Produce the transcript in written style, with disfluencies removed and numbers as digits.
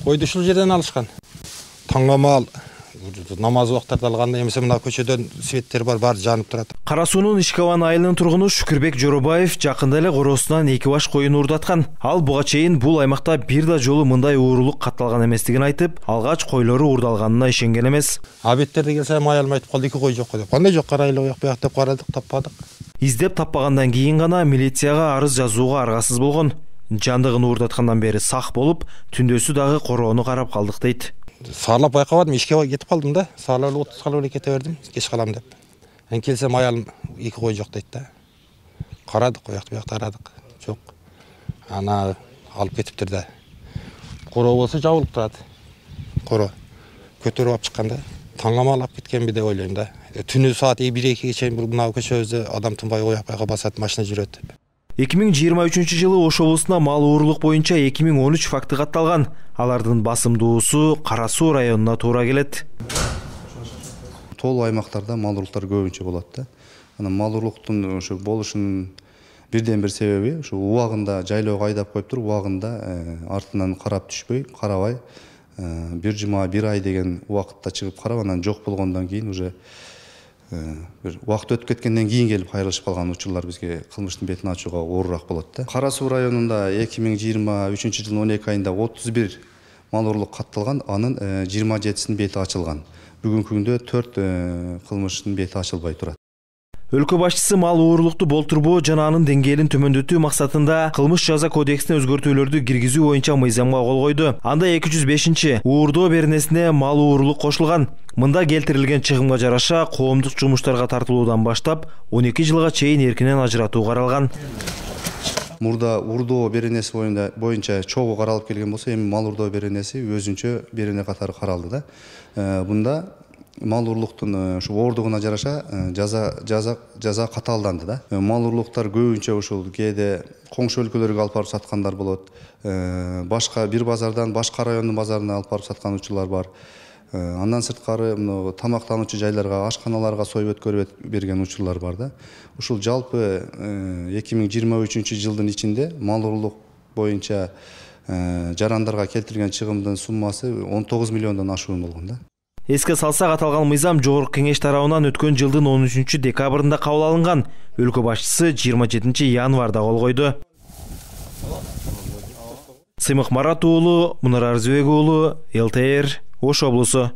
Койду ушул жерден алышкан. Таңамал намаз убактарда алганда эмесе мына көчөдөн светтер бар, баары жанып турат. Кара суунун Ишкабан айылынын тургуну Шүкүрбек Жоробаев жакында эле коросунан 2 баш коюн уурдаткан. Ал буга чейин бул аймакта бир да жолу мындай уурулук катталган эместигин айтып, алгач койлору уурдалганына ишенген эмес. Абеттерде келсе аялым айтып калды, 2 кой жок деп. Кандай жок, карайлы уяк буяк деп карадык, таппадык. Издеп таппагандан кийин гана милицияга арыз жазууга аргасыз болгон. Жандыгын уурдаткандан бери сак болуп, түндөсү дагы короону карап калдык дейт. Саарлап байкабадым, ишке кетип калдым да. Саарлап отуз калып эле кете бердим, кеч калам деп. Келсем аялым 2 кой жок дейт да. Карадык, уяк буякта арадык. Жок. Ана алып кетиптир да. Короо болсо жабылып турат. Короо көтөрүп алып чыкканда таңамал алып кеткенби деп ойлойм да. Түнү саат 1-2 чейин мына көчөбүздө адам тынбай уяк буяка басат, машина жүрөт. 2023 жылы Ош облусунда мал уурулук боюнча 2013 факты катталган. Алардын басымдуусу Кара Суу районуна туура келет. Толуу аймактарда мал уурулуктар көбүнчө болот да. Анан мал уурулуктун ошо болушунун бирден бир себеби ошо убагында жайлоого айдап коюп туруп, убагында артынан карап түшпөй, карабай, бир жума, бир ай деген убакытта чыгып карап, анан жок болгондон кийин уже бир убакыт өтүп кеткенден кийин келип кайрылышып калган учурлар бизге кылмыштын бетин ачууга оорураак болот да. Кара Суу районунда 2023 жылдын 12 айында 31 мал уурулук катталган, анын 27синин бети ачылган. Бүгүнкү күндө 4 кылмыштын бети ачылбай турат. Өлкө башчысы мал уурулукту болтурбоо жана анын деңгээлин төмөндөтүү максатында кылмыш жаза кодексине өзгөртүүлөрдү киргизүү боюнча мыйзамга кол койду. Анда 205 уурдоо беренесине мал уурулук кошулган. Мында келтирилген чыгымга жараша коомдук жумуштарга тартылуудан баштап 12 жылга чейин эркинен ажыратуу каралган. Мурда уурдоо беренеси боюнча чогуу каралып келген болсо, эми мал уурдоо беренеси өзүнчө берене катары каралды да. Бунда мал уурулуктун ушу оордугуна жараша жаза катаалданды да. Мал уурулуктар көбүнчө ушул кээде коңшу өлкөлөргө алып барып саткандар болот. Башка бир базардан башка райондун базарына алып барып саткан учурлар бар. Андан сырткары тамактануучу жайларга, ашканаларга союп өткөрүп берген учурлар бар да. Ушул жалпы 2023 жылдын ичинде мал уурулук боюнча жарандарга келтирген чыгымдын суммасы 19 миллиондон ашуун болгон да. Эске салсак, аталган мыйзам Жогорку Кеңеш тарабынан өткөн жылдын 13 декабрында кабыл алынган. Өлкө башчысы 27 январда кол койду. Сыймык Марат уулу, Мунар Арзыбек уулу, ЛТР, Ош облусу.